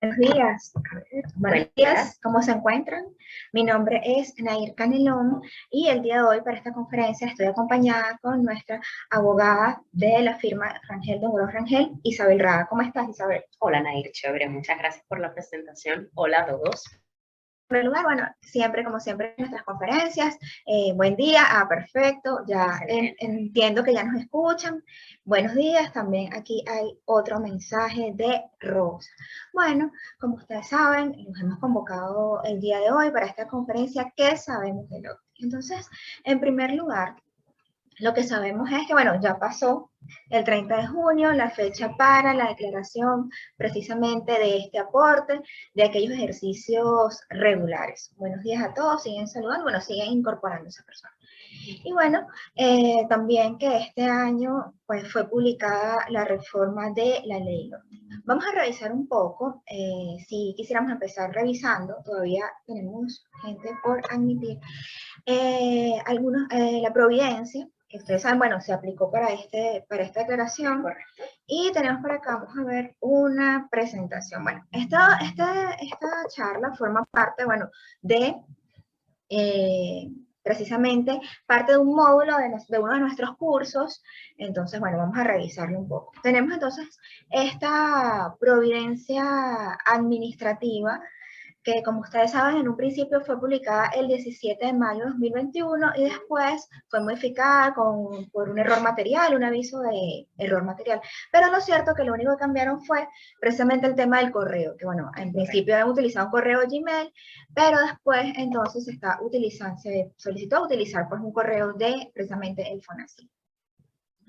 Buenos días. Buenos días, ¿cómo se encuentran? Mi nombre es Nair Canelón y el día de hoy para esta conferencia estoy acompañada con nuestra abogada de la firma Rangel de Oro Rangel, Isabel Rada. ¿Cómo estás, Isabel? Hola, Nair, chévere, muchas gracias por la presentación. Hola a todos. En primer lugar, bueno, siempre, como siempre, en nuestras conferencias, buen día, perfecto, ya entiendo que ya nos escuchan. Buenos días, también aquí hay otro mensaje de Rosa. Bueno, como ustedes saben, nos hemos convocado el día de hoy para esta conferencia. ¿Qué sabemos del OCDE? Entonces, en primer lugar, lo que sabemos es que, bueno, ya pasó el 30 de junio, la fecha para la declaración precisamente de este aporte de aquellos ejercicios regulares. Buenos días a todos, siguen saludando, bueno, siguen incorporando a esa persona. Y bueno, también que este año pues, fue publicada la reforma de la ley. Vamos a revisar un poco, si quisiéramos empezar revisando, todavía tenemos gente por admitir, la providencia, que ustedes saben, bueno, se aplicó para esta declaración. Correcto. Y tenemos por acá, vamos a ver una presentación. Bueno, esta charla forma parte, bueno, de precisamente parte de un módulo de uno de nuestros cursos. Entonces, bueno, vamos a revisarlo un poco. Tenemos entonces esta providencia administrativa que, como ustedes saben, en un principio fue publicada el 17 de mayo de 2021 y después fue modificada por un error material, un aviso de error material. Pero lo cierto es que lo único que cambiaron fue precisamente el tema del correo, que bueno, en principio habían utilizado un correo Gmail, pero después entonces se solicitó utilizar pues un correo de precisamente el FONACYT.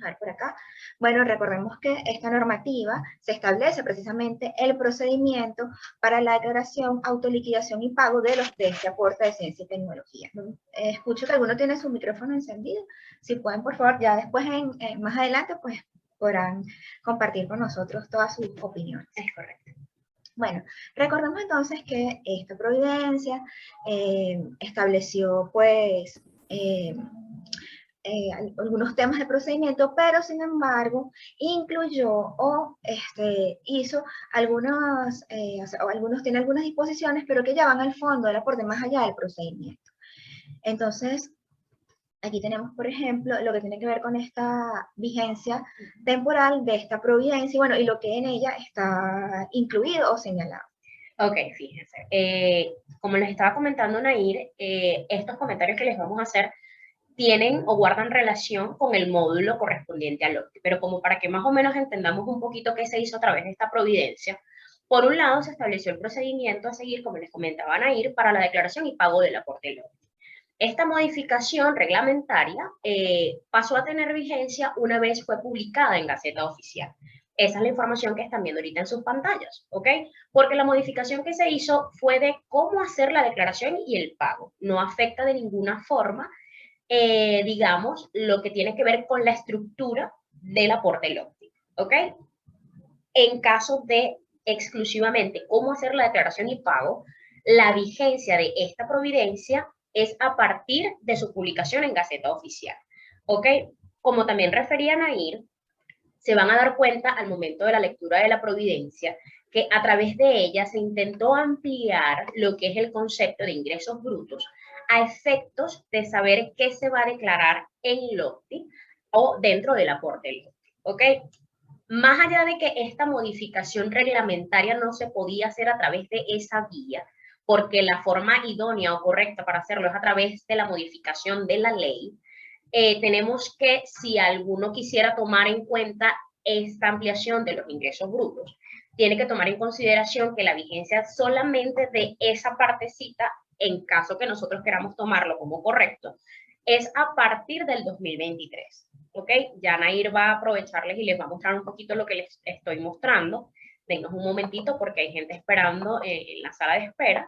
A ver por acá. Bueno, recordemos que esta normativa se establece precisamente el procedimiento para la declaración, autoliquidación y pago de este aporte de ciencia y tecnología. Escucho que alguno tiene su micrófono encendido. Si pueden, por favor, ya después, más adelante, pues podrán compartir con nosotros todas sus opiniones. Es correcto. Bueno, recordemos entonces que esta providencia estableció, pues, algunos temas de procedimiento, pero sin embargo incluyó o hizo algunos, algunos tiene algunas disposiciones, pero que ya van al fondo del aporte más allá del procedimiento. Entonces, aquí tenemos, por ejemplo, lo que tiene que ver con esta vigencia temporal de esta providencia, y bueno, y lo que en ella está incluido o señalado. Ok, fíjense. Como les estaba comentando, Nair, estos comentarios que les vamos a hacer tienen o guardan relación con el módulo correspondiente al OCDE, pero como para que más o menos entendamos un poquito qué se hizo a través de esta providencia, por un lado se estableció el procedimiento a seguir, como les comentaba Nair, para la declaración y pago del aporte del OCDE. Esta modificación reglamentaria pasó a tener vigencia una vez fue publicada en Gaceta Oficial. Esa es la información que están viendo ahorita en sus pantallas, ¿ok? Porque la modificación que se hizo fue de cómo hacer la declaración y el pago. No afecta de ninguna forma digamos, lo que tiene que ver con la estructura del aporte LOCTI, ¿ok? En caso de exclusivamente cómo hacer la declaración y pago, la vigencia de esta providencia es a partir de su publicación en Gaceta Oficial, ¿ok? Como también refería Nair, se van a dar cuenta al momento de la lectura de la providencia que a través de ella se intentó ampliar lo que es el concepto de ingresos brutos a efectos de saber qué se va a declarar en LOCTI o dentro del aporte LOCTI, ¿ok? Más allá de que esta modificación reglamentaria no se podía hacer a través de esa vía, porque la forma idónea o correcta para hacerlo es a través de la modificación de la ley, tenemos que, si alguno quisiera tomar en cuenta esta ampliación de los ingresos brutos, tiene que tomar en consideración que la vigencia solamente de esa partecita, en caso que nosotros queramos tomarlo como correcto, es a partir del 2023. ¿Ok? Ya Nair va a aprovecharles y les va a mostrar un poquito lo que les estoy mostrando. Denos un momentito porque hay gente esperando en la sala de espera.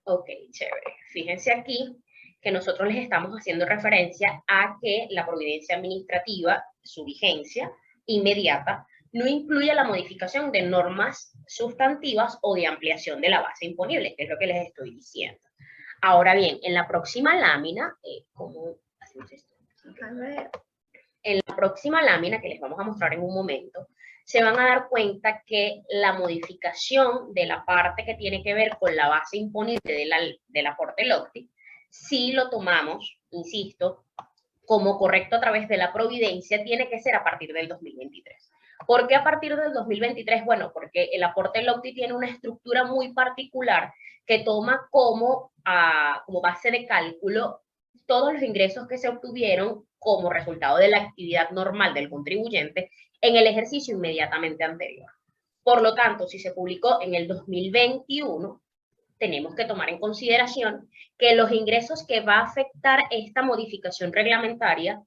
Ok, chévere. Fíjense aquí que nosotros les estamos haciendo referencia a que la providencia administrativa, su vigencia inmediata, no incluye la modificación de normas sustantivas o de ampliación de la base imponible, que es lo que les estoy diciendo. Ahora bien, en la próxima lámina, ¿cómo hacemos esto? En la próxima lámina, que les vamos a mostrar en un momento, se van a dar cuenta que la modificación de la parte que tiene que ver con la base imponible del aporte LOCTI, si lo tomamos, insisto, como correcto a través de la providencia, tiene que ser a partir del 2023. ¿Por qué a partir del 2023? Bueno, porque el aporte LOCTI tiene una estructura muy particular que toma como base de cálculo todos los ingresos que se obtuvieron como resultado de la actividad normal del contribuyente en el ejercicio inmediatamente anterior. Por lo tanto, si se publicó en el 2021, tenemos que tomar en consideración que los ingresos que va a afectar esta modificación reglamentaria,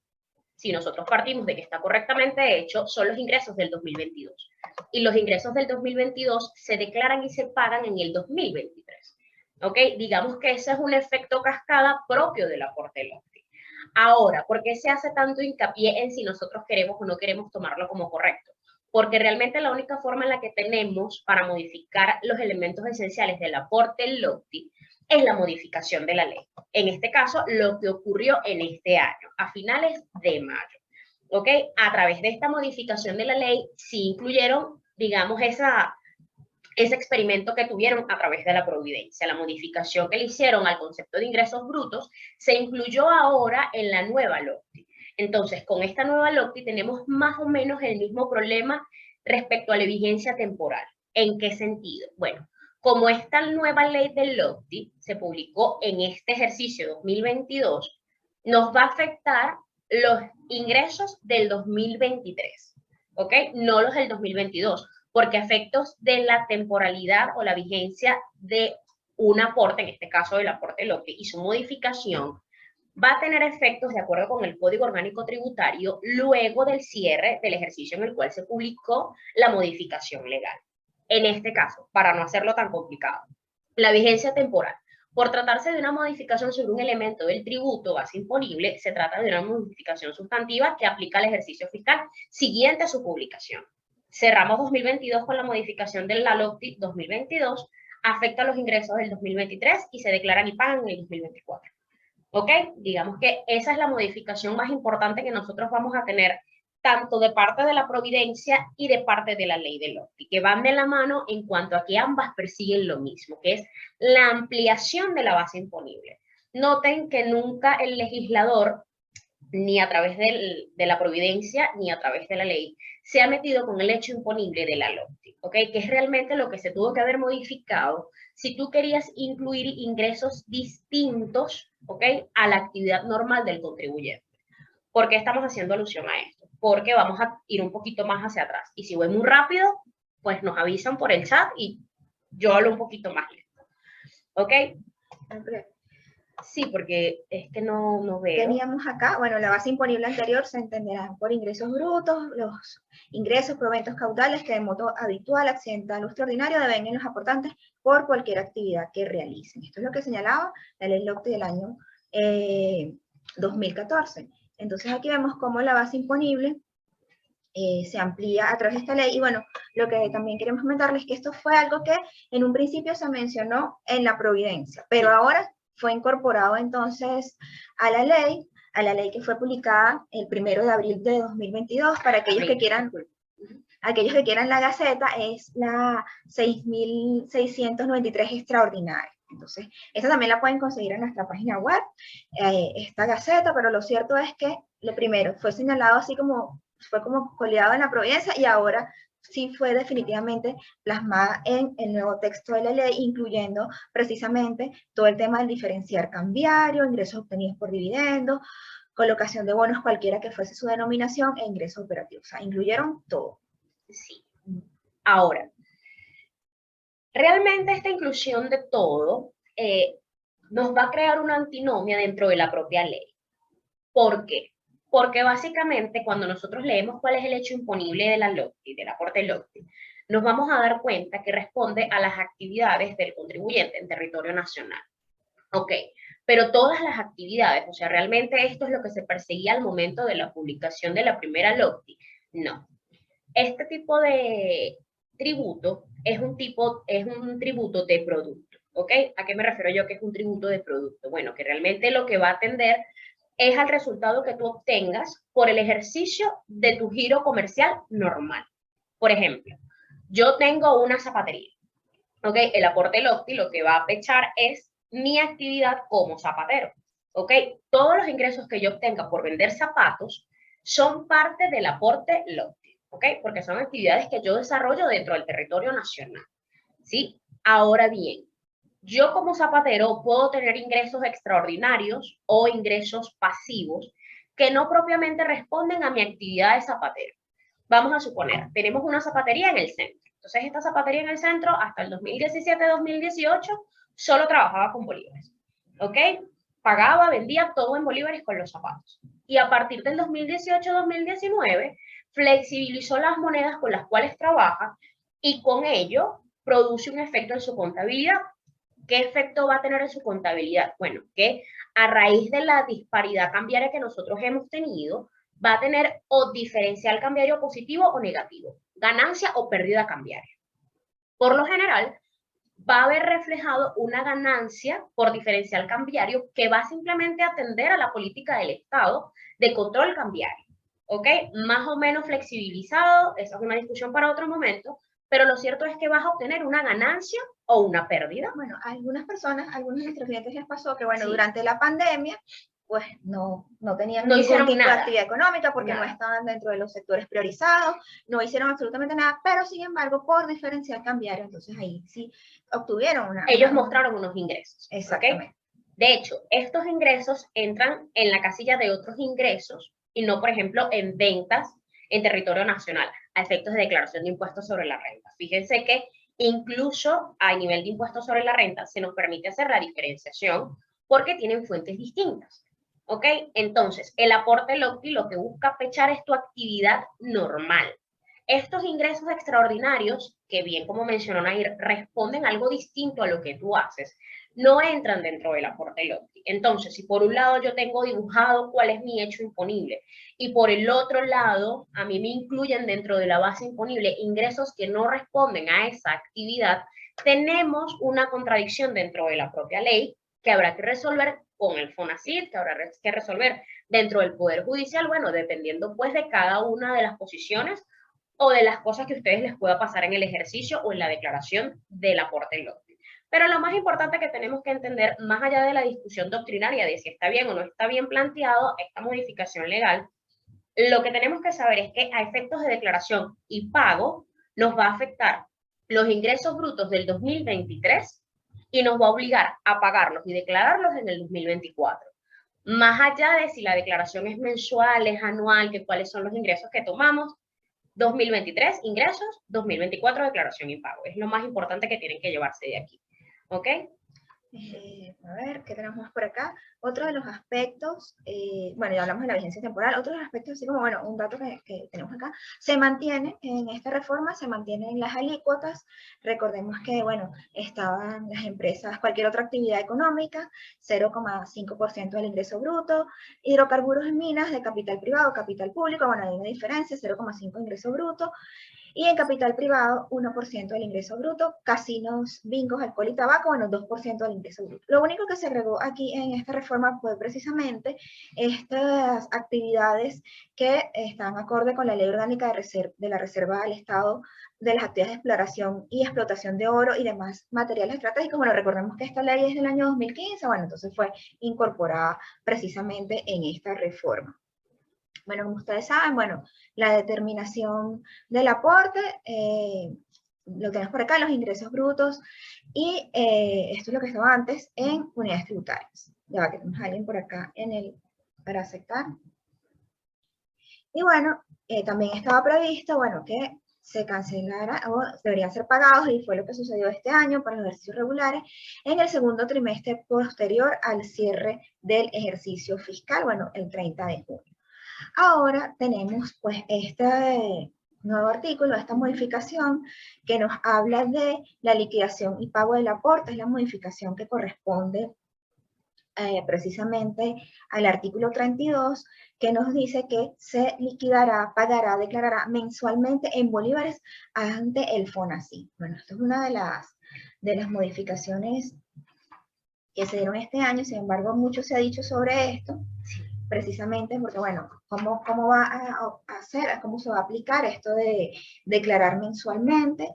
si nosotros partimos de que está correctamente hecho, son los ingresos del 2022. Y los ingresos del 2022 se declaran y se pagan en el 2023. ¿Ok? Digamos que ese es un efecto cascada propio del aporte LOCTI. Ahora, ¿por qué se hace tanto hincapié en si nosotros queremos o no queremos tomarlo como correcto? Porque realmente la única forma en la que tenemos para modificar los elementos esenciales del aporte LOCTI es la modificación de la ley. En este caso, lo que ocurrió en este año, a finales de mayo. ¿Ok? A través de esta modificación de la ley, sí incluyeron, digamos, ese experimento que tuvieron a través de la providencia. La modificación que le hicieron al concepto de ingresos brutos se incluyó ahora en la nueva LOCTI. Entonces, con esta nueva LOCTI tenemos más o menos el mismo problema respecto a la vigencia temporal. ¿En qué sentido? Bueno, como esta nueva ley del LOCTI se publicó en este ejercicio 2022, nos va a afectar los ingresos del 2023, ¿ok? No los del 2022, porque a efectos de la temporalidad o la vigencia de un aporte, en este caso el aporte LOCTI, y su modificación, va a tener efectos de acuerdo con el Código Orgánico Tributario luego del cierre del ejercicio en el cual se publicó la modificación legal. En este caso, para no hacerlo tan complicado, la vigencia temporal. Por tratarse de una modificación sobre un elemento del tributo base imponible, se trata de una modificación sustantiva que aplica al ejercicio fiscal siguiente a su publicación. Cerramos 2022 con la modificación de la LOCTI 2022, afecta los ingresos del 2023 y se declaran y pagan en el 2024. ¿Ok? Digamos que esa es la modificación más importante que nosotros vamos a tener tanto de parte de la providencia y de parte de la ley del LOCTI, que van de la mano en cuanto a que ambas persiguen lo mismo, que es la ampliación de la base imponible. Noten que nunca el legislador, ni a través de la providencia, ni a través de la ley, se ha metido con el hecho imponible de la LOCTI, ¿ok? Que es realmente lo que se tuvo que haber modificado si tú querías incluir ingresos distintos, ¿ok? A la actividad normal del contribuyente. ¿Por qué estamos haciendo alusión a esto? Porque vamos a ir un poquito más hacia atrás. Y si voy muy rápido, pues nos avisan por el chat y yo hablo un poquito más lento. ¿Ok? Sí, porque es que no veo. Teníamos acá, bueno, la base imponible anterior se entenderá por ingresos brutos, los ingresos, proventos caudales que de modo habitual, accidental o extraordinario devengan los aportantes por cualquier actividad que realicen. Esto es lo que señalaba la ley LOCTI del año 2014. Entonces aquí vemos cómo la base imponible se amplía a través de esta ley. Y bueno, lo que también queremos comentarles es que esto fue algo que en un principio se mencionó en la providencia, pero ahora fue incorporado entonces a la ley que fue publicada el 1 de abril de 2022, para aquellos que quieran la Gaceta, es la 6.693 extraordinaria. Entonces, esta también la pueden conseguir en nuestra página web, esta Gaceta, pero lo cierto es que lo primero fue señalado así como, fue como coleado en la providencia y ahora sí fue definitivamente plasmada en el nuevo texto de la ley, incluyendo precisamente todo el tema del diferenciar cambiario, ingresos obtenidos por dividendos, colocación de bonos cualquiera que fuese su denominación e ingresos operativos. O sea, incluyeron todo. Sí. Ahora, realmente esta inclusión de todo nos va a crear una antinomia dentro de la propia ley. ¿Por qué? Porque básicamente cuando nosotros leemos cuál es el hecho imponible de la LOCTI, del aporte LOCTI, nos vamos a dar cuenta que responde a las actividades del contribuyente en territorio nacional. Ok, pero todas las actividades, o sea, realmente esto es lo que se perseguía al momento de la publicación de la primera LOCTI. No. Este tipo de tributo es un tributo de producto. ¿Ok? ¿A qué me refiero yo que es un tributo de producto? Bueno, que realmente lo que va a atender es al resultado que tú obtengas por el ejercicio de tu giro comercial normal. Por ejemplo, yo tengo una zapatería, ¿ok? El aporte LOCTI lo que va a pechar es mi actividad como zapatero, ¿ok? Todos los ingresos que yo obtenga por vender zapatos son parte del aporte LOCTI, ¿ok? Porque son actividades que yo desarrollo dentro del territorio nacional, ¿sí? Ahora bien, yo como zapatero puedo tener ingresos extraordinarios o ingresos pasivos que no propiamente responden a mi actividad de zapatero. Vamos a suponer, tenemos una zapatería en el centro. Entonces, esta zapatería en el centro, hasta el 2017-2018, solo trabajaba con bolívares. ¿Ok? Pagaba, vendía todo en bolívares con los zapatos. Y a partir del 2018-2019, flexibilizó las monedas con las cuales trabaja y con ello produce un efecto en su contabilidad. ¿Qué efecto va a tener en su contabilidad? Bueno, que a raíz de la disparidad cambiaria que nosotros hemos tenido, va a tener o diferencial cambiario positivo o negativo, ganancia o pérdida cambiaria. Por lo general, va a haber reflejado una ganancia por diferencial cambiario que va simplemente a atender a la política del Estado de control cambiario. ¿Ok? Más o menos flexibilizado, esa es una discusión para otro momento, pero lo cierto es que vas a obtener una ganancia o una pérdida. Bueno, a algunas personas, a algunos de nuestros clientes les pasó que, bueno, sí, durante la pandemia, pues no tenían ningún tipo de actividad económica porque no estaban dentro de los sectores priorizados, no hicieron absolutamente nada, pero sin embargo, por diferencial cambiario, entonces ahí sí obtuvieron Ellos mostraron unos ingresos. Exactamente. ¿Okay? De hecho, estos ingresos entran en la casilla de otros ingresos y no, por ejemplo, en ventas en territorio nacional, a efectos de declaración de impuestos sobre la renta. Fíjense que incluso a nivel de impuestos sobre la renta se nos permite hacer la diferenciación porque tienen fuentes distintas. ¿Ok? Entonces, el aporte LOCTI lo que busca fechar es tu actividad normal. Estos ingresos extraordinarios, que bien como mencionó Nair, responden a algo distinto a lo que tú haces, no entran dentro del aporte LOCTI. Entonces, si por un lado yo tengo dibujado cuál es mi hecho imponible y por el otro lado a mí me incluyen dentro de la base imponible ingresos que no responden a esa actividad, tenemos una contradicción dentro de la propia ley que habrá que resolver con el FONACYT, que habrá que resolver dentro del Poder Judicial, bueno, dependiendo pues de cada una de las posiciones o de las cosas que a ustedes les pueda pasar en el ejercicio o en la declaración del aporte LOCTI. Pero lo más importante que tenemos que entender, más allá de la discusión doctrinaria de si está bien o no está bien planteado esta modificación legal, lo que tenemos que saber es que a efectos de declaración y pago nos va a afectar los ingresos brutos del 2023 y nos va a obligar a pagarlos y declararlos en el 2024. Más allá de si la declaración es mensual, es anual, que cuáles son los ingresos que tomamos, 2023 ingresos, 2024 declaración y pago. Es lo más importante que tienen que llevarse de aquí. ¿Ok? A ver, ¿qué tenemos por acá? Otro de los aspectos, bueno, ya hablamos de la vigencia temporal, otro de los aspectos, así como, bueno, un dato que tenemos acá, se mantiene en esta reforma, se mantienen las alícuotas. Recordemos que, bueno, estaban las empresas, cualquier otra actividad económica, 0,5% del ingreso bruto, hidrocarburos en minas de capital privado, capital público, bueno, hay una diferencia, 0,5 ingreso bruto, y en capital privado, 1% del ingreso bruto, casinos, bingos, alcohol y tabaco, bueno, 2% del ingreso bruto. Lo único que se agregó aquí en esta reforma fue precisamente estas actividades que están acorde con la Ley Orgánica de la Reserva del Estado de las actividades de exploración y explotación de oro y demás materiales estratégicos. Bueno, recordemos que esta ley es del año 2015, bueno, entonces fue incorporada precisamente en esta reforma. Bueno, como ustedes saben, bueno, la determinación del aporte, lo tenemos por acá, los ingresos brutos, y esto es lo que estaba antes en unidades tributarias. Ya va, que tenemos a alguien por acá para aceptar. Y bueno, también estaba previsto, bueno, que se cancelara o deberían ser pagados, y fue lo que sucedió este año para los ejercicios regulares, en el segundo trimestre posterior al cierre del ejercicio fiscal, bueno, el 30 de junio. Ahora tenemos pues este nuevo artículo, esta modificación que nos habla de la liquidación y pago del aporte, es la modificación que corresponde precisamente al artículo 32, que nos dice que se liquidará, pagará, declarará mensualmente en bolívares ante el FONACYT. Bueno, esto es una de las modificaciones que se dieron este año, sin embargo mucho se ha dicho sobre esto. precisamente porque, bueno, ¿cómo va a hacer, cómo se va a aplicar esto de declarar mensualmente?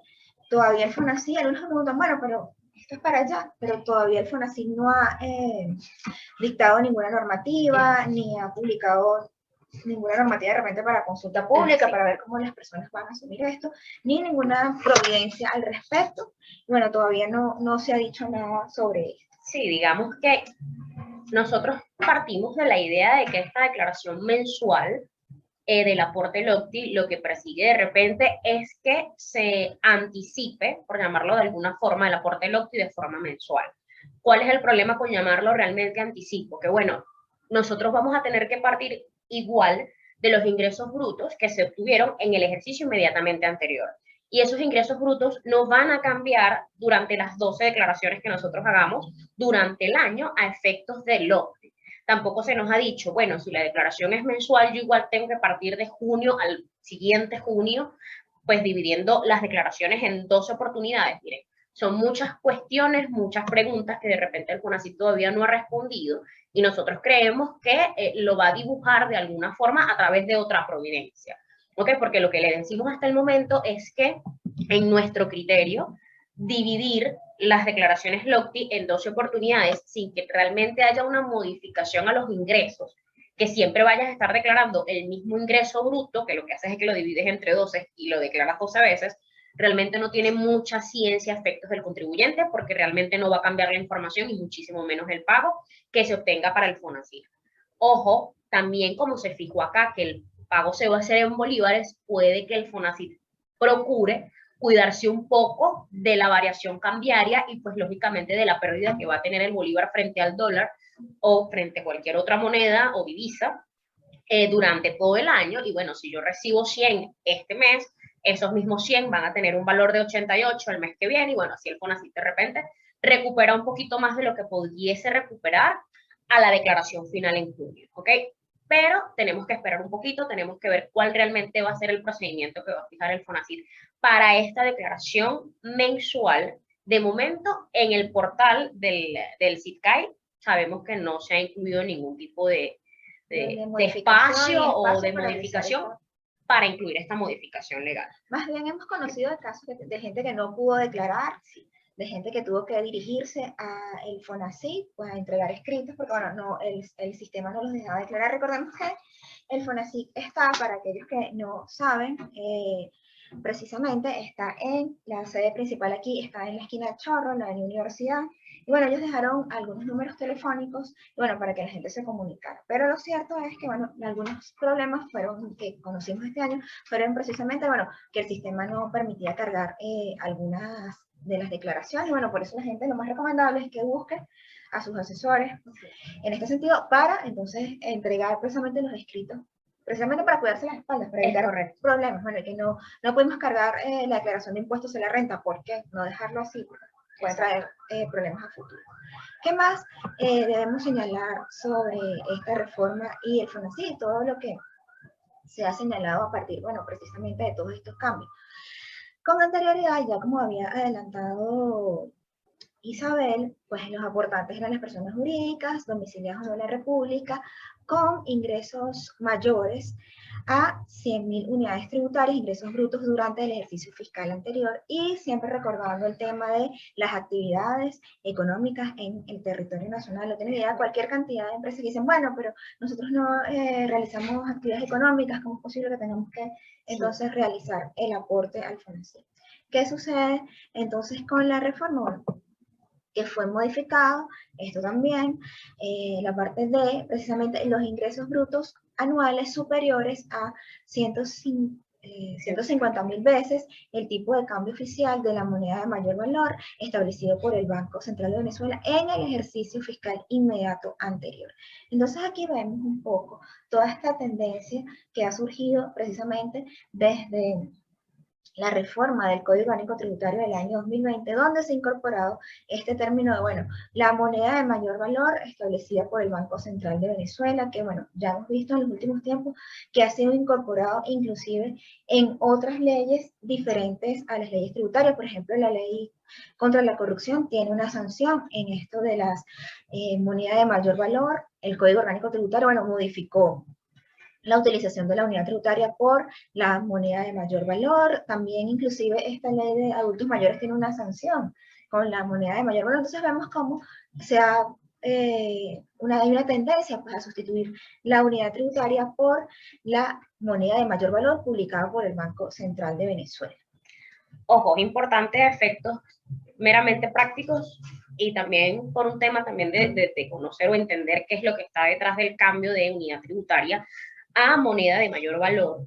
Todavía el FONACYT, algunos me preguntan, bueno, pero esto es para allá, pero todavía el FONACYT no ha dictado ninguna normativa, ni ha publicado ninguna normativa de repente para consulta pública, para ver cómo las personas van a asumir esto, ni ninguna providencia al respecto. Bueno, todavía no se ha dicho nada sobre esto. Sí, digamos que nosotros partimos de la idea de que esta declaración mensual del aporte LOCTI lo que persigue de repente es que se anticipe, por llamarlo de alguna forma, el aporte LOCTI de forma mensual. ¿Cuál es el problema con llamarlo realmente anticipo? Que bueno, nosotros vamos a tener que partir igual de los ingresos brutos que se obtuvieron en el ejercicio inmediatamente anterior. Y esos ingresos brutos no van a cambiar durante las 12 declaraciones que nosotros hagamos durante el año a efectos de LOCTI. Tampoco se nos ha dicho, bueno, si la declaración es mensual, yo igual tengo que partir de junio al siguiente junio, pues dividiendo las declaraciones en 12 oportunidades. Miren, son muchas cuestiones, muchas preguntas que de repente el FONACYT todavía no ha respondido y nosotros creemos que lo va a dibujar de alguna forma a través de otra providencia. ¿Ok? Porque lo que le decimos hasta el momento es que en nuestro criterio, dividir las declaraciones LOCTI en 12 oportunidades sin que realmente haya una modificación a los ingresos, que siempre vayas a estar declarando el mismo ingreso bruto, que lo que haces es que lo divides entre 12 y lo declaras 12 veces, realmente no tiene mucha ciencia a efectos del contribuyente porque realmente no va a cambiar la información y muchísimo menos el pago que se obtenga para el FONACYT. Ojo, también como se fijó acá que el pago se va a hacer en bolívares, puede que el FONACYT procure cuidarse un poco de la variación cambiaria y pues lógicamente de la pérdida que va a tener el bolívar frente al dólar o frente a cualquier otra moneda o divisa durante todo el año. Y bueno, si yo recibo 100 este mes, esos mismos 100 van a tener un valor de 88 el mes que viene y bueno, así el FONACYT de repente recupera un poquito más de lo que pudiese recuperar a la declaración final en junio, ¿ok? Pero tenemos que esperar un poquito, tenemos que ver cuál realmente va a ser el procedimiento que va a fijar el FONACYT para esta declaración mensual. De momento, en el portal del CITCAI, sabemos que no se ha incluido ningún tipo de espacio o de modificación para incluir esta modificación legal. Más bien hemos conocido de casos de gente que no pudo declarar, de gente que tuvo que dirigirse al FONACYT pues, a entregar escritos, porque bueno, no, el sistema no los dejaba declarar. Recordemos que el FONACYT está, para aquellos que no saben, precisamente está en la sede principal aquí, está en la esquina de Chorro, en la Universidad. Y bueno, ellos dejaron algunos números telefónicos, bueno, para que la gente se comunicara. Pero lo cierto es que, bueno, algunos problemas fueron, que conocimos este año, fueron precisamente, bueno, que el sistema no permitía cargar algunas de las declaraciones. Y bueno, por eso la gente lo más recomendable es que busque a sus asesores en este sentido para entonces entregar precisamente los escritos, precisamente para cuidarse las espaldas, para evitar problemas. Bueno, que no podemos cargar la declaración de impuestos de la renta, ¿por qué? No dejarlo así, porque puede traer problemas a futuro. ¿Qué más debemos señalar sobre esta reforma y el FONACYT? Todo lo que se ha señalado a partir, bueno, precisamente de todos estos cambios. Con anterioridad, ya como había adelantado Isabel, pues los aportantes eran las personas jurídicas, domiciliadas en la República, con ingresos mayores a 100.000 unidades tributarias, ingresos brutos durante el ejercicio fiscal anterior, y siempre recordando el tema de las actividades económicas en el territorio nacional. No tienen idea, cualquier cantidad de empresas que dicen, bueno, pero nosotros no realizamos actividades económicas, ¿cómo es posible que tengamos que entonces realizar el aporte al FONACYT? ¿Qué sucede entonces con la reforma? Bueno, que fue modificado, esto también, la parte de precisamente los ingresos brutos anuales superiores a 150.000 veces el tipo de cambio oficial de la moneda de mayor valor establecido por el Banco Central de Venezuela en el ejercicio fiscal inmediato anterior. Entonces aquí vemos un poco toda esta tendencia que ha surgido precisamente desde la reforma del Código Orgánico Tributario del año 2020, donde se ha incorporado este término de, bueno, la moneda de mayor valor establecida por el Banco Central de Venezuela, que, bueno, ya hemos visto en los últimos tiempos que ha sido incorporado inclusive en otras leyes diferentes a las leyes tributarias. Por ejemplo, la ley contra la corrupción tiene una sanción en esto de las monedas de mayor valor. El Código Orgánico Tributario, bueno, modificó la utilización de la unidad tributaria por la moneda de mayor valor. También inclusive esta ley de adultos mayores tiene una sanción con la moneda de mayor valor. Entonces vemos cómo hay una tendencia pues, a sustituir la unidad tributaria por la moneda de mayor valor publicada por el Banco Central de Venezuela. Ojo, importante efectos meramente prácticos y también por un tema también de conocer o entender qué es lo que está detrás del cambio de unidad tributaria a moneda de mayor valor.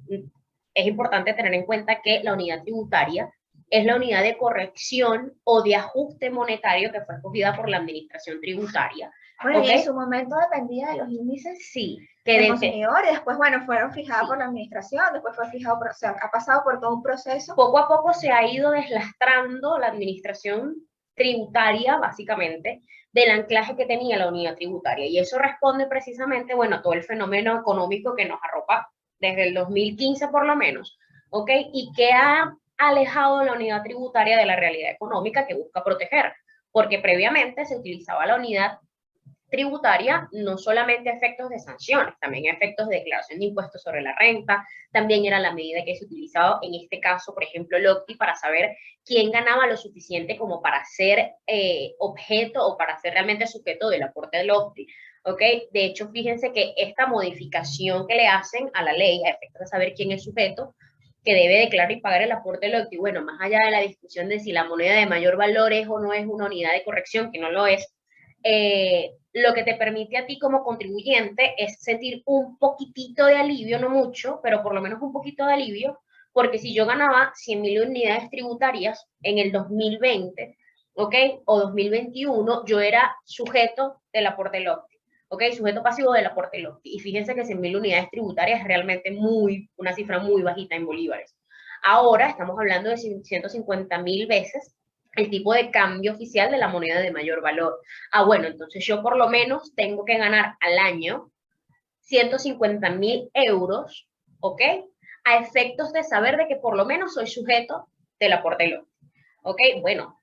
Es importante tener en cuenta que la unidad tributaria es la unidad de corrección o de ajuste monetario que fue escogida por la administración tributaria. Bueno, ¿okay? Y en su momento dependía de los índices sí, del consumidor, y después, bueno, fueron fijados por la administración, después fue fijado por, o sea, ha pasado por todo un proceso. Poco a poco se ha ido deslastrando la administración tributaria, básicamente, del anclaje que tenía la unidad tributaria. Y eso responde precisamente, bueno, a todo el fenómeno económico que nos arropa desde el 2015 por lo menos, ¿ok? Y que ha alejado la unidad tributaria de la realidad económica que busca proteger, porque previamente se utilizaba la unidad tributaria no solamente a efectos de sanciones, también a efectos de declaración de impuestos sobre la renta, también era la medida que se utilizaba en este caso, por ejemplo, el OCTI, para saber quién ganaba lo suficiente como para ser objeto o para ser realmente sujeto del aporte del OCTI. ¿Ok? De hecho, fíjense que esta modificación que le hacen a la ley a efectos de saber quién es sujeto, que debe declarar y pagar el aporte del OCTI, bueno, más allá de la discusión de si la moneda de mayor valor es o no es una unidad de corrección, que no lo es, lo que te permite a ti como contribuyente es sentir un poquitito de alivio, no mucho, pero por lo menos un poquito de alivio, porque si yo ganaba 100.000 unidades tributarias en el 2020, ¿ok? O 2021, yo era sujeto del aporte del OCTI, ¿ok? Sujeto pasivo del aporte del OCTI. Y fíjense que 100.000 unidades tributarias es realmente una cifra muy bajita en bolívares. Ahora estamos hablando de 150.000 veces el tipo de cambio oficial de la moneda de mayor valor. Ah, bueno, entonces yo por lo menos tengo que ganar al año 150.000 euros, ¿ok? A efectos de saber de que por lo menos soy sujeto del aporte del OCTI, ¿ok? Bueno,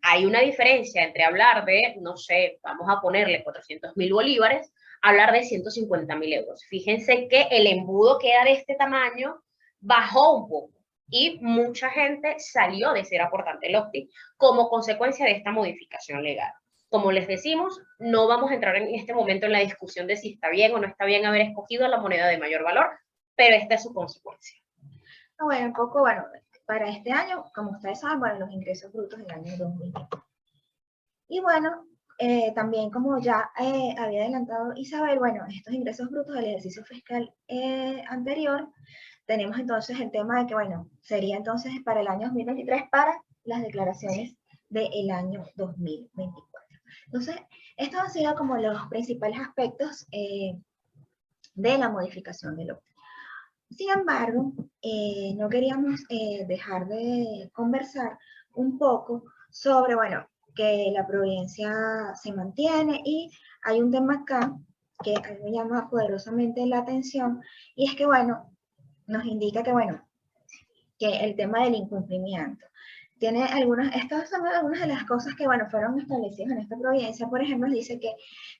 hay una diferencia entre hablar de, no sé, vamos a ponerle 400.000 bolívares, hablar de 150.000 euros. Fíjense que el embudo que era de este tamaño bajó un poco y mucha gente salió de ser aportante del OCTI como consecuencia de esta modificación legal. Como les decimos, no vamos a entrar en este momento en la discusión de si está bien o no está bien haber escogido la moneda de mayor valor, pero esta es su consecuencia. Bueno, un poco, bueno, para este año, como ustedes saben, bueno, los ingresos brutos del año 2020. Y bueno, también como ya había adelantado Isabel, bueno, estos ingresos brutos del ejercicio fiscal anterior, tenemos entonces el tema de que, bueno, sería entonces para el año 2023 para las declaraciones del año 2024. Entonces, estos han sido como los principales aspectos de la modificación del OCTI. Sin embargo, no queríamos dejar de conversar un poco sobre, bueno, que la providencia se mantiene, y hay un tema acá que a mí me llama poderosamente la atención, y es que, bueno, nos indica que, bueno, que el tema del incumplimiento tiene estas son algunas de las cosas que, bueno, fueron establecidas en esta providencia. Por ejemplo, dice que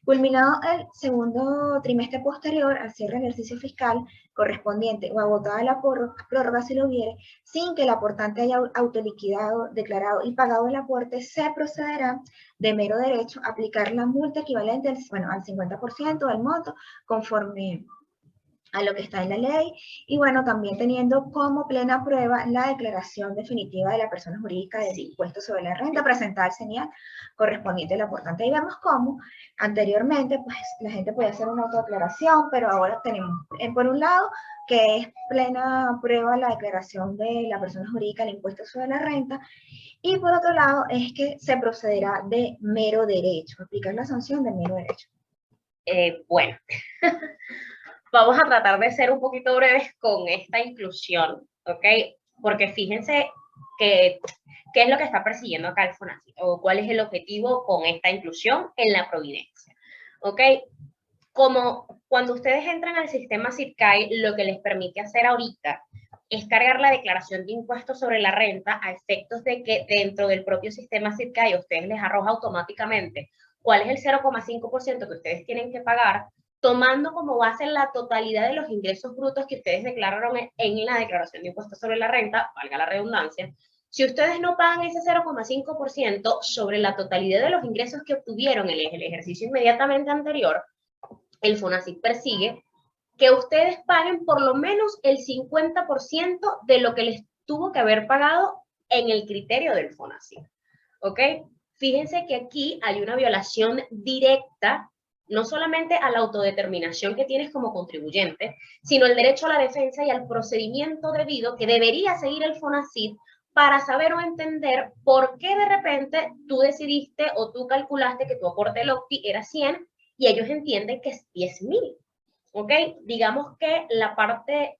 culminado el segundo trimestre posterior al cierre del ejercicio fiscal correspondiente o agotada la prórroga si lo hubiere, sin que el aportante haya autoliquidado, declarado y pagado el aporte, se procederá de mero derecho a aplicar la multa equivalente al 50% del monto conforme a lo que está en la ley, y bueno, también teniendo como plena prueba la declaración definitiva de la persona jurídica del impuesto sobre la renta presentada al CENIAL correspondiente al aportante. Y vemos cómo anteriormente pues la gente podía hacer una autodeclaración, pero ahora tenemos por un lado que es plena prueba la declaración de la persona jurídica del impuesto sobre la renta, y por otro lado es que se procederá de mero derecho, aplicar la sanción de mero derecho. Bueno, vamos a tratar de ser un poquito breves con esta inclusión, ¿ok? Porque fíjense que, qué es lo que está persiguiendo acá el FONACYT, o cuál es el objetivo con esta inclusión en la providencia. ¿Ok? Como cuando ustedes entran al sistema SIRCAI, lo que les permite hacer ahorita es cargar la declaración de impuestos sobre la renta a efectos de que dentro del propio sistema SIRCAI ustedes les arroja automáticamente cuál es el 0,5% que ustedes tienen que pagar, tomando como base la totalidad de los ingresos brutos que ustedes declararon en la declaración de impuestos sobre la renta, valga la redundancia. Si ustedes no pagan ese 0,5% sobre la totalidad de los ingresos que obtuvieron en el ejercicio inmediatamente anterior, el FONACYT persigue que ustedes paguen por lo menos el 50% de lo que les tuvo que haber pagado en el criterio del FONACYT. ¿Ok? Fíjense que aquí hay una violación directa, no solamente a la autodeterminación que tienes como contribuyente, sino el derecho a la defensa y al procedimiento debido que debería seguir el FONACYT para saber o entender por qué de repente tú decidiste o tú calculaste que tu aporte LOCTI era 100 y ellos entienden que es 10.000. ¿Ok? Digamos que la parte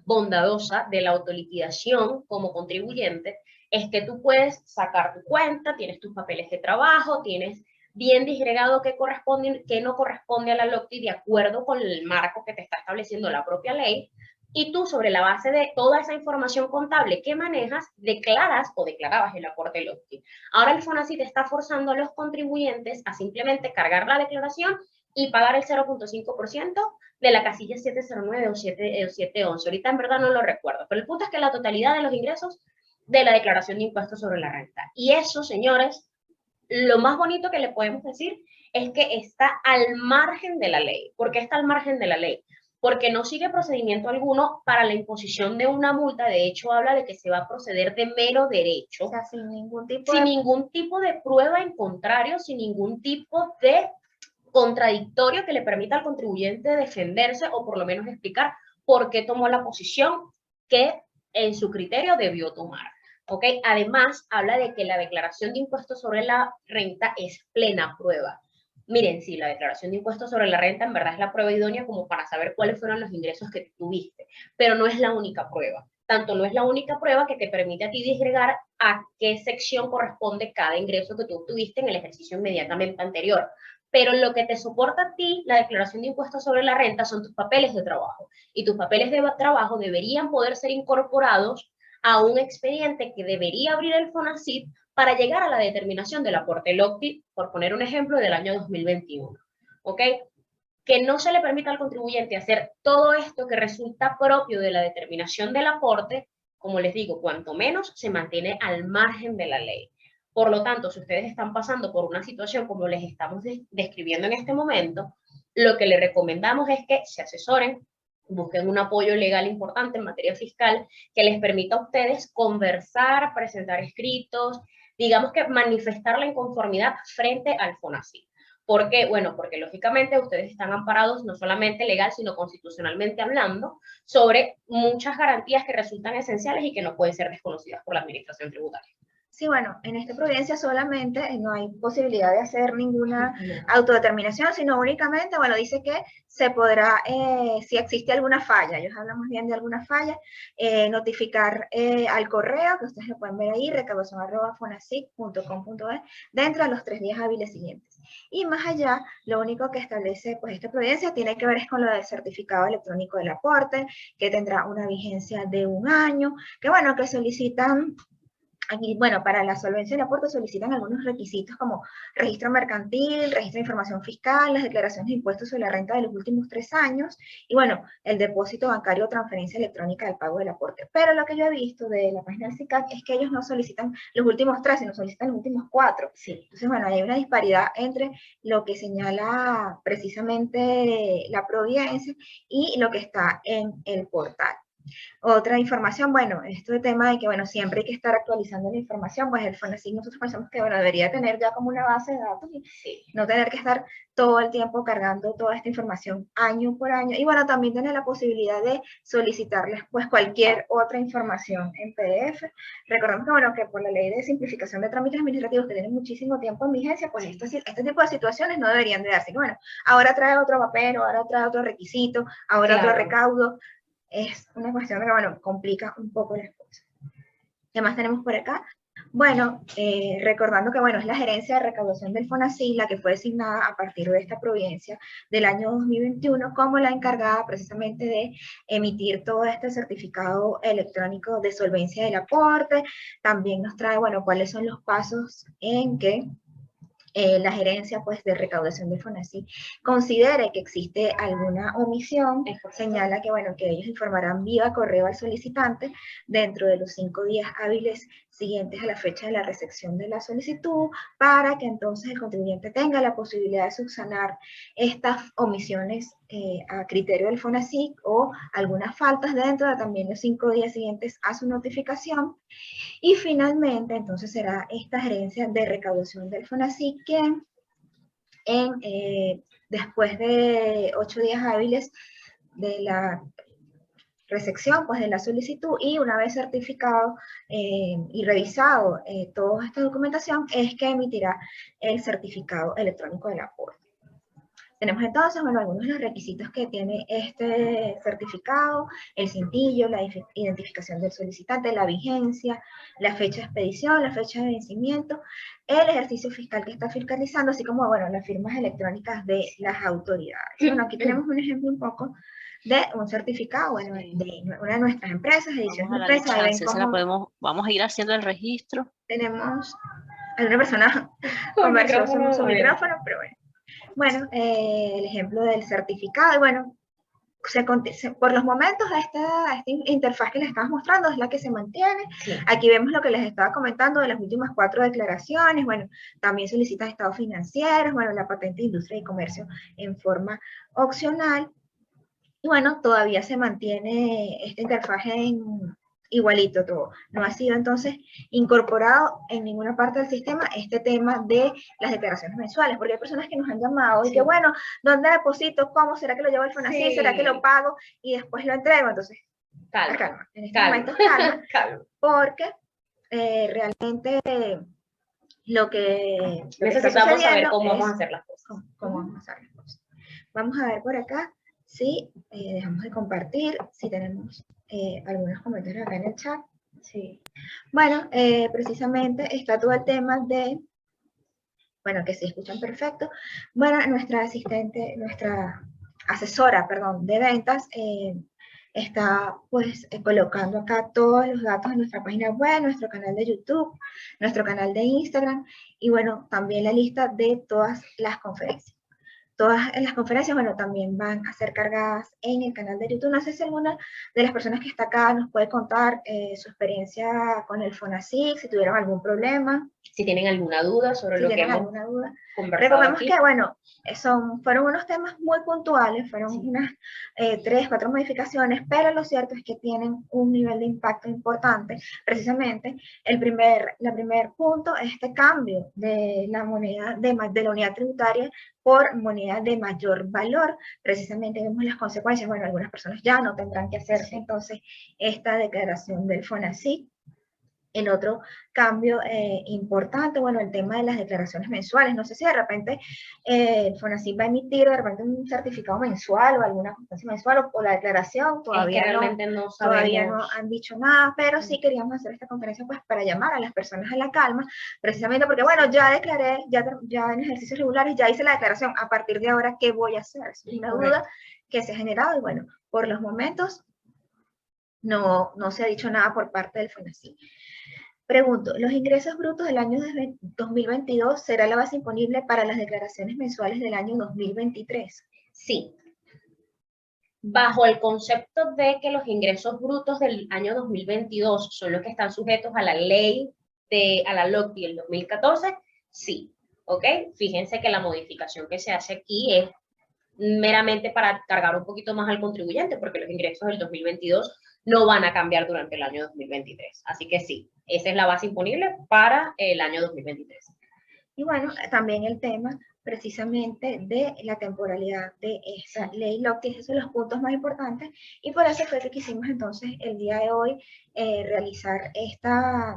bondadosa de la autoliquidación como contribuyente es que tú puedes sacar tu cuenta, tienes tus papeles de trabajo, tienes bien disgregado qué corresponde, qué no corresponde a la LOCTI de acuerdo con el marco que te está estableciendo la propia ley, y tú sobre la base de toda esa información contable que manejas, declaras o declarabas el aporte LOCTI. Ahora el FONACYT está forzando a los contribuyentes a simplemente cargar la declaración y pagar el 0,5% de la casilla 709 o 711. Ahorita en verdad no lo recuerdo, pero el punto es que la totalidad de los ingresos de la declaración de impuestos sobre la renta. Y eso, señores, lo más bonito que le podemos decir es que está al margen de la ley. ¿Por qué está al margen de la ley? Porque no sigue procedimiento alguno para la imposición de una multa. De hecho, habla de que se va a proceder de mero derecho. O sea, sin ningún tipo de prueba en contrario, sin ningún tipo de contradictorio que le permita al contribuyente defenderse o por lo menos explicar por qué tomó la posición que en su criterio debió tomar. ¿Ok? Además, habla de que la declaración de impuestos sobre la renta es plena prueba. Miren, sí, la declaración de impuestos sobre la renta en verdad es la prueba idónea como para saber cuáles fueron los ingresos que tuviste, pero no es la única prueba. Tanto no es la única prueba que te permite a ti disgregar a qué sección corresponde cada ingreso que tú obtuviste en el ejercicio inmediatamente anterior. Pero lo que te soporta a ti la declaración de impuestos sobre la renta son tus papeles de trabajo. Y tus papeles de trabajo deberían poder ser incorporados a un expediente que debería abrir el FONACYT para llegar a la determinación del aporte LOCTI, por poner un ejemplo, del año 2021. ¿Ok? Que no se le permita al contribuyente hacer todo esto que resulta propio de la determinación del aporte, como les digo, cuanto menos se mantiene al margen de la ley. Por lo tanto, si ustedes están pasando por una situación como les estamos describiendo en este momento, lo que les recomendamos es que se asesoren, busquen un apoyo legal importante en materia fiscal que les permita a ustedes conversar, presentar escritos, digamos que manifestar la inconformidad frente al FONACYT. ¿Por qué? Bueno, porque lógicamente ustedes están amparados no solamente legal, sino constitucionalmente hablando, sobre muchas garantías que resultan esenciales y que no pueden ser desconocidas por la administración tributaria. Sí, bueno, en esta providencia solamente no hay posibilidad de hacer ninguna autodeterminación, sino únicamente, bueno, dice que se podrá, si existe alguna falla, ellos hablan más bien de alguna falla, notificar al correo, que ustedes lo pueden ver ahí, recaudación@fonacit.com.es, dentro de los 3 días hábiles siguientes. Y más allá, lo único que establece pues esta providencia tiene que ver es con lo del certificado electrónico del aporte, que tendrá una vigencia de 1 año, que bueno, que solicitan. Aquí, bueno, para la solvencia del aporte solicitan algunos requisitos como registro mercantil, registro de información fiscal, las declaraciones de impuestos sobre la renta de los últimos 3 años y, bueno, el depósito bancario o transferencia electrónica del pago del aporte. Pero lo que yo he visto de la página del SICAC es que ellos no solicitan los últimos 3, sino solicitan los últimos 4. Sí. Entonces, bueno, hay una disparidad entre lo que señala precisamente la providencia y lo que está en el portal. Otra información, bueno, esto de tema de que, bueno, siempre hay que estar actualizando la información, pues el FONACYT nosotros pensamos que, bueno, debería tener ya como una base de datos y no tener que estar todo el tiempo cargando toda esta información año por año. Y bueno, también tener la posibilidad de solicitarles, pues, cualquier otra información en PDF. Recordemos que, bueno, que por la ley de simplificación de trámites administrativos que tienen muchísimo tiempo en vigencia, pues este tipo de situaciones no deberían de darse. Bueno, ahora trae otro papel, ahora trae otro requisito, ahora otro recaudo. Es una cuestión que, bueno, complica un poco las cosas. ¿Qué más tenemos por acá? Bueno, recordando que bueno, es la gerencia de recaudación del FONACYT la que fue designada a partir de esta providencia del año 2021 como la encargada precisamente de emitir todo este certificado electrónico de solvencia del aporte. También nos trae, bueno, cuáles son los pasos en que la gerencia pues, de recaudación de FONACYT considere que existe alguna omisión, señala que, bueno, que ellos informarán vía correo al solicitante dentro de los 5 días hábiles siguientes a la fecha de la recepción de la solicitud, para que entonces el contribuyente tenga la posibilidad de subsanar estas omisiones a criterio del FONACYT o algunas faltas dentro de también los 5 días siguientes a su notificación. Y finalmente, entonces será esta gerencia de recaudación del FONACYT quien después de 8 días hábiles de la recepción pues, de la solicitud y una vez certificado y revisado toda esta documentación, es que emitirá el certificado electrónico del aporte. Tenemos entonces, bueno, algunos de los requisitos que tiene este certificado: el cintillo, la identificación del solicitante, la vigencia, la fecha de expedición, la fecha de vencimiento, el ejercicio fiscal que está fiscalizando, así como, bueno, las firmas electrónicas de las autoridades. Bueno, aquí tenemos un ejemplo un poco de un certificado, bueno, de una de nuestras empresas, Ediciones de Empresas. Vamos a ir haciendo el registro. Tenemos alguna persona conversó su micrófono, pero bueno. Bueno, el ejemplo del certificado, y bueno, por los momentos esta interfaz que les estamos mostrando es la que se mantiene. Sí. Aquí vemos lo que les estaba comentando de las últimas 4 declaraciones. Bueno, también solicitan estados financieros, bueno, la patente de industria y comercio en forma opcional. Y bueno, todavía se mantiene esta interfaz igualito todo. No ha sido entonces incorporado en ninguna parte del sistema este tema de las declaraciones mensuales, porque hay personas que nos han llamado y que, bueno, ¿dónde deposito? ¿Cómo? ¿Será que lo llevo al FONACYT? ¿Será que lo pago y después lo entrego? Entonces, calma. En este momento, calma. Porque realmente lo que necesitamos saber cómo vamos a hacer las cosas. ¿Cómo vamos a hacer las cosas? Vamos a ver por acá si dejamos de compartir, si tenemos algunos comentarios acá en el chat. Sí. Bueno, precisamente está todo el tema de, bueno, que se escuchan perfecto. Bueno, nuestra asesora, perdón, de ventas, está pues colocando acá todos los datos de nuestra página web, nuestro canal de YouTube, nuestro canal de Instagram, y bueno, también la lista de todas las conferencias. Todas las conferencias, bueno, también van a ser cargadas en el canal de YouTube. No sé si alguna de las personas que está acá nos puede contar su experiencia con el FONACYT, si tuvieron algún problema. Si tienen alguna duda sobre lo que hemos conversado. Recordemos que, bueno, fueron unos temas muy puntuales, fueron unas 3, 4 modificaciones, pero lo cierto es que tienen un nivel de impacto importante. Precisamente, el primer punto es este cambio de la moneda, de la unidad tributaria por moneda de mayor valor. Precisamente vemos las consecuencias. Bueno, algunas personas ya no tendrán que hacer entonces esta declaración del FONACYT. El otro cambio importante, bueno, el tema de las declaraciones mensuales. No sé si de repente el FONACYT va a emitir de repente un certificado mensual o alguna constancia mensual o la declaración. Todavía no han dicho nada, pero sí queríamos hacer esta conferencia pues para llamar a las personas a la calma, precisamente porque, bueno, ya declaré, ya en ejercicios regulares, ya hice la declaración. A partir de ahora, ¿qué voy a hacer? Es una duda que se ha generado y, bueno, por los momentos no se ha dicho nada por parte del FONACYT. Pregunto, ¿los ingresos brutos del año 2022 será la base imponible para las declaraciones mensuales del año 2023? Sí. Bajo el concepto de que los ingresos brutos del año 2022 son los que están sujetos a la ley, a la LOCTI del 2014, sí. ¿Ok? Fíjense que la modificación que se hace aquí es meramente para cargar un poquito más al contribuyente, porque los ingresos del 2022 no van a cambiar durante el año 2023. Así que sí, esa es la base imponible para el año 2023. Y bueno, también el tema precisamente de la temporalidad de esa ley LOCTI, esos son los puntos más importantes, y por eso fue que quisimos entonces el día de hoy realizar esta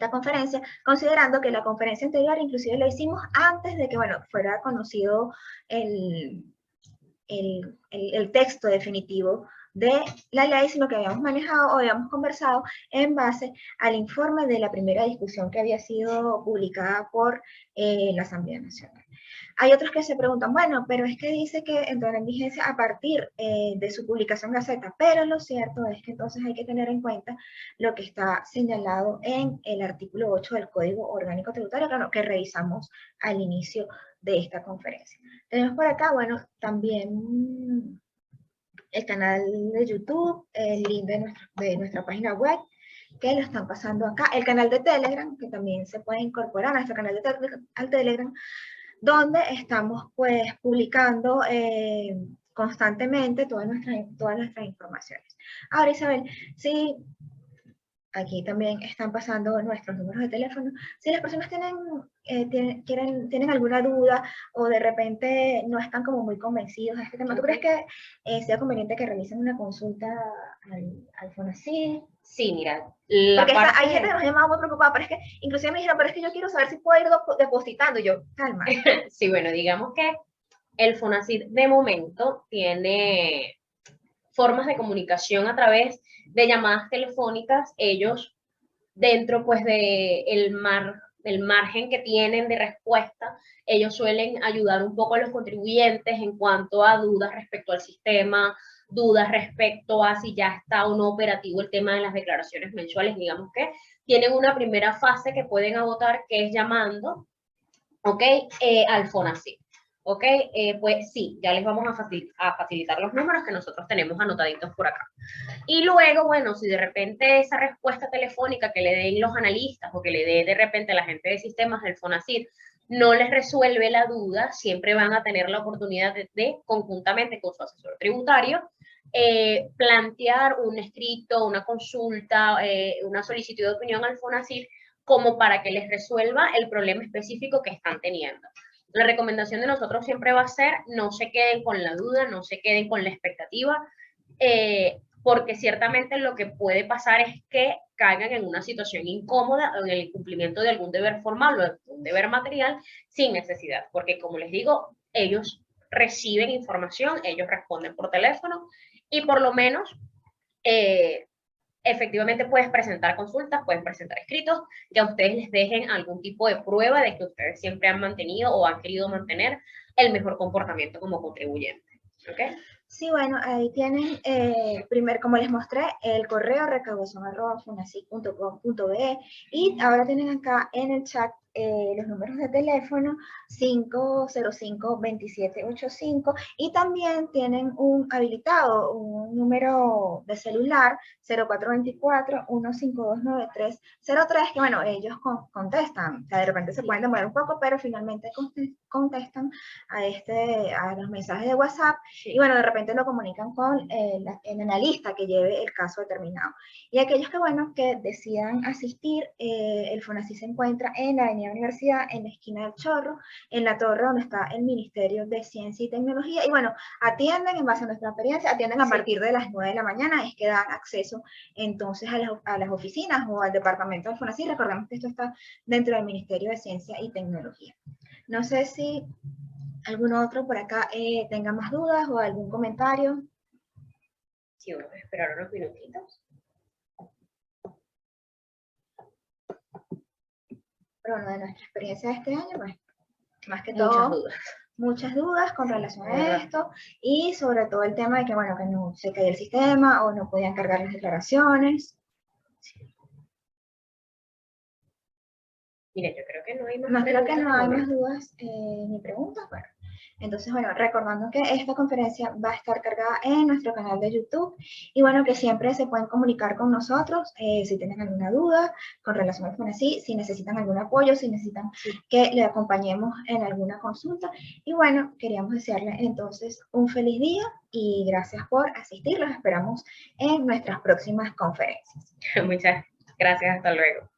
conferencia, considerando que la conferencia anterior inclusive la hicimos antes de que, bueno, fuera conocido el texto definitivo de la ley, sino que habíamos manejado o habíamos conversado en base al informe de la primera discusión que había sido publicada por la Asamblea Nacional. Hay otros que se preguntan, bueno, pero es que dice que entrará en vigencia a partir de su publicación en Gaceta, pero lo cierto es que entonces hay que tener en cuenta lo que está señalado en el artículo 8 del Código Orgánico Tributario, que revisamos al inicio de esta conferencia. Tenemos por acá, bueno, también el canal de YouTube, el link de nuestra página web, que lo están pasando acá, el canal de Telegram, que también se puede incorporar a nuestro canal al Telegram, donde estamos pues publicando constantemente todas nuestras informaciones. Ahora, Isabel, si aquí también están pasando nuestros números de teléfono, si las personas tienen alguna duda o de repente no están como muy convencidos de este tema, ¿tú crees que sea conveniente que realicen una consulta al FONACYT? Sí, mira, porque hay gente que nos llama muy preocupada, pero es que inclusive me dijeron, pero es que yo quiero saber si puedo ir depositando. Yo, calma. Sí, bueno, digamos que el FONACYT de momento tiene formas de comunicación a través de llamadas telefónicas. Ellos, dentro pues de el margen que tienen de respuesta, ellos suelen ayudar un poco a los contribuyentes en cuanto a dudas respecto al sistema, dudas respecto a si ya está o no operativo el tema de las declaraciones mensuales. Digamos que tienen una primera fase que pueden agotar, que es llamando, ¿ok? Al FONACYT. ¿Ok? Pues sí, ya les vamos a facilitar los números que nosotros tenemos anotaditos por acá. Y luego, bueno, si de repente esa respuesta telefónica que le den los analistas o que le dé de repente la gente de sistemas del FONACYT no les resuelve la duda, siempre van a tener la oportunidad de conjuntamente con su asesor tributario, plantear un escrito, una consulta, una solicitud de opinión al FONACYT como para que les resuelva el problema específico que están teniendo. La recomendación de nosotros siempre va a ser, no se queden con la duda, no se queden con la expectativa, porque ciertamente lo que puede pasar es que caigan en una situación incómoda o en el incumplimiento de algún deber formal o de algún deber material sin necesidad, porque como les digo, ellos reciben información, ellos responden por teléfono y por lo menos efectivamente puedes presentar consultas, pueden presentar escritos que a ustedes les dejen algún tipo de prueba de que ustedes siempre han mantenido o han querido mantener el mejor comportamiento como contribuyente. ¿Okay? Sí, bueno, ahí tienen, como les mostré, el correo recaudación@fonacit.com.be y ahora tienen acá en el chat los números de teléfono 505-2785 y también tienen un habilitado, un número de celular 0424-1529303, que bueno, ellos contestan, o sea, de repente se pueden demorar un poco, pero finalmente contestan a los mensajes de WhatsApp y bueno, de repente lo comunican con el analista que lleve el caso determinado. Y aquellos que decidan asistir, el FONACYT se encuentra en la Avenida Universidad, en la esquina del Chorro, en la torre donde está el Ministerio de Ciencia y Tecnología. Y bueno, atienden en base a nuestra experiencia, atienden a partir de las 9 de la mañana, es que dan acceso entonces a las oficinas o al departamento del FONACYT. Recordemos que esto está dentro del Ministerio de Ciencia y Tecnología. No sé si algún otro por acá tenga más dudas o algún comentario. Sí, vamos a esperar unos minutitos. Pero bueno, de nuestra experiencia de este año, pues, más que todo, muchas dudas con relación a esto y sobre todo el tema de que, bueno, que no se caía el sistema o no podían cargar las declaraciones. Mire, yo creo que no hay más dudas. Creo que no hay más dudas ni preguntas. Bueno, entonces, bueno, recordando que esta conferencia va a estar cargada en nuestro canal de YouTube y bueno, que siempre se pueden comunicar con nosotros si tienen alguna duda con relación al FONACYT, si necesitan algún apoyo, si necesitan que le acompañemos en alguna consulta. Y bueno, queríamos desearles entonces un feliz día y gracias por asistir. Los esperamos en nuestras próximas conferencias. Muchas gracias, hasta luego.